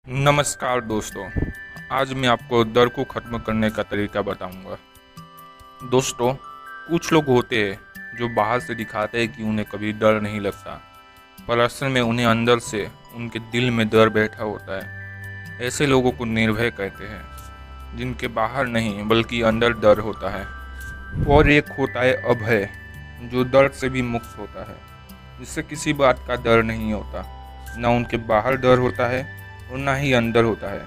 नमस्कार दोस्तों। आज मैं आपको डर को ख़त्म करने का तरीका बताऊंगा। दोस्तों, कुछ लोग होते हैं जो बाहर से दिखाते हैं कि उन्हें कभी डर नहीं लगता, पर असल में उन्हें अंदर से उनके दिल में डर बैठा होता है। ऐसे लोगों को निर्भय कहते हैं, जिनके बाहर नहीं बल्कि अंदर डर होता है। और एक होता है अभय, जो डर से भी मुक्त होता है, जिससे किसी बात का डर नहीं होता। ना उनके बाहर डर होता है और ना ही अंदर होता है।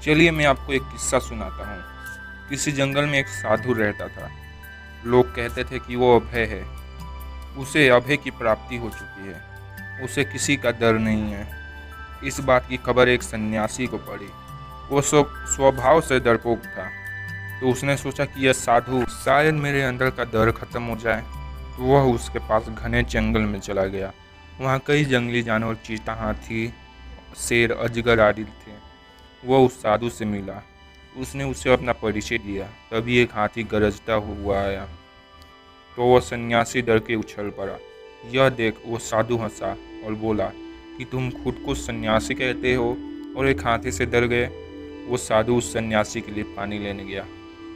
चलिए मैं आपको एक किस्सा सुनाता हूँ। किसी जंगल में एक साधु रहता था। लोग कहते थे कि वो अभय है, उसे अभय की प्राप्ति हो चुकी है, उसे किसी का डर नहीं है। इस बात की खबर एक सन्यासी को पड़ी। वो स्वभाव से डरपोक था, तो उसने सोचा कि यह साधु शायद मेरे अंदर का डर खत्म हो जाए। तो वह उसके पास घने जंगल में चला गया। वहाँ कई जंगली जानवर, चीता, हाथी, शेर, अजगर आदि थे। वह उस साधु से मिला। उसने उसे अपना परिचय दिया। तभी एक हाथी गरजता हुआ आया, तो वह सन्यासी डर के उछल पड़ा। यह देख वो साधु हंसा और बोला कि तुम खुद को सन्यासी कहते हो और एक हाथी से डर गए। वो साधु उस सन्यासी के लिए पानी लेने गया।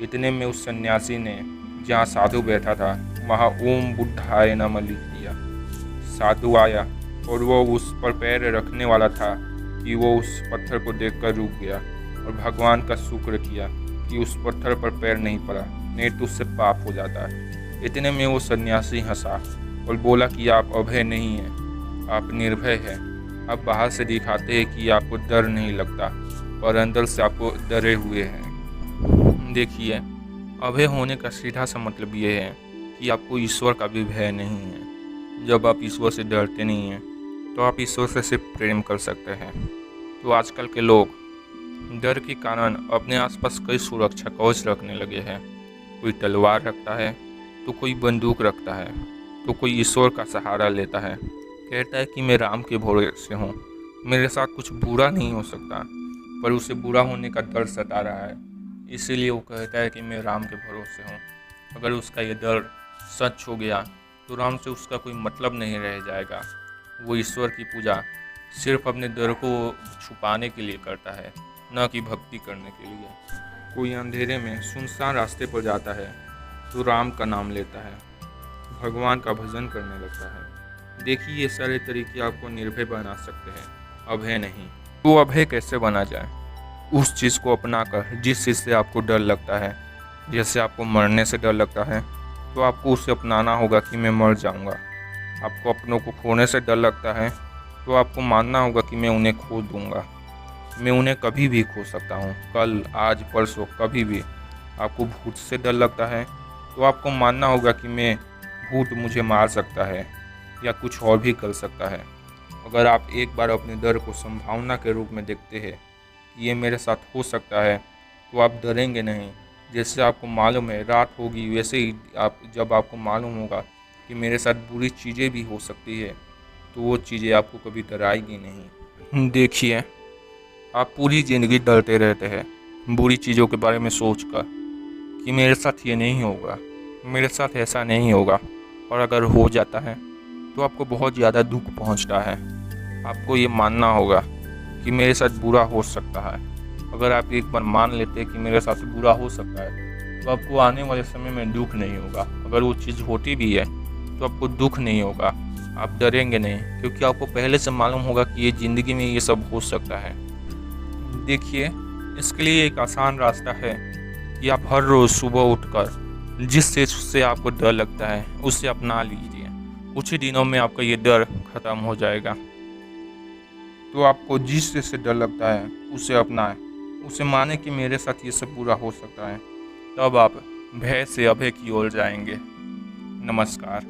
इतने में उस सन्यासी ने जहाँ साधु बैठा था वहाँ ओम बुद्धाय नमः लिख दिया। साधु आया और वो उस पर पैर रखने वाला था कि वो उस पत्थर को देखकर रुक गया और भगवान का शुक्र किया कि उस पत्थर पर पैर नहीं पड़ा, नहीं तो उससे पाप हो जाता है। इतने में वो सन्यासी हंसा और बोला कि आप अभय नहीं हैं, आप निर्भय हैं। आप बाहर से दिखाते हैं कि आपको डर नहीं लगता, पर अंदर से आपको डरे हुए हैं। देखिए, अभय होने का सीधा सा मतलब ये है कि आपको ईश्वर का भी भय नहीं है। जब आप ईश्वर से डरते नहीं हैं तो आप ईश्वर से सिर्फ प्रेम कर सकते हैं। तो आजकल के लोग डर के कारण अपने आसपास कई सुरक्षा कवच रखने लगे हैं। कोई तलवार रखता है, तो कोई बंदूक रखता है, तो कोई ईश्वर का सहारा लेता है। कहता है कि मैं राम के भरोसे हूँ, मेरे साथ कुछ बुरा नहीं हो सकता, पर उसे बुरा होने का डर सता रहा है, इसीलिए वो कहता है कि मैं राम के भरोसे हूँ। अगर उसका ये डर सच हो गया तो राम से उसका कोई मतलब नहीं रह जाएगा। वो ईश्वर की पूजा सिर्फ अपने डर को छुपाने के लिए करता है, न कि भक्ति करने के लिए। कोई अंधेरे में सुनसान रास्ते पर जाता है तो राम का नाम लेता है, भगवान का भजन करने लगता है। देखिए, ये सारे तरीके आपको निर्भय बना सकते हैं, अभय नहीं। तो अभय कैसे बना जाए? उस चीज़ को अपनाकर जिस चीज़ से आपको डर लगता है। जैसे आपको मरने से डर लगता है तो आपको उसे अपनाना होगा कि मैं मर जाऊंगा। आपको अपनों को खोने से डर लगता है तो आपको मानना होगा कि मैं उन्हें खो दूंगा। मैं उन्हें कभी भी खो सकता हूँ, कल, आज, परसों, कभी भी। आपको भूत से डर लगता है तो आपको मानना होगा कि मैं भूत मुझे मार सकता है या कुछ और भी कर सकता है। अगर आप एक बार अपने डर को संभावना के रूप में देखते हैं कि ये मेरे साथ हो सकता है, तो आप डरेंगे नहीं। जैसे आपको मालूम है रात होगी, वैसे ही जब आपको मालूम होगा कि मेरे साथ बुरी चीज़ें भी हो सकती है, तो वो चीज़ें आपको कभी डराएगी नहीं। देखिए, आप पूरी ज़िंदगी डरते रहते हैं बुरी चीज़ों के बारे में सोचकर कि मेरे साथ ये नहीं होगा, मेरे साथ ऐसा नहीं होगा, और अगर हो जाता है तो आपको बहुत ज़्यादा दुख पहुंचता है। आपको ये मानना होगा कि मेरे साथ बुरा हो सकता है। अगर आप एक बार मान लेते हैं कि मेरे साथ बुरा हो सकता है, तो आपको आने वाले समय में दुख नहीं होगा। अगर वो चीज़ होती भी है तो आपको दुख नहीं होगा, आप डरेंगे नहीं, क्योंकि आपको पहले से मालूम होगा कि ये ज़िंदगी में ये सब हो सकता है। देखिए, इसके लिए एक आसान रास्ता है कि आप हर रोज़ सुबह उठकर जिस चीज़ से आपको डर लगता है उसे अपना लीजिए। कुछ ही दिनों में आपका ये डर ख़त्म हो जाएगा। तो आपको जिस चीज़ से डर लगता है उसे अपनाएं, उसे माने कि मेरे साथ ये सब बुरा हो सकता है। तब आप भय से अभय की ओर जाएंगे। नमस्कार।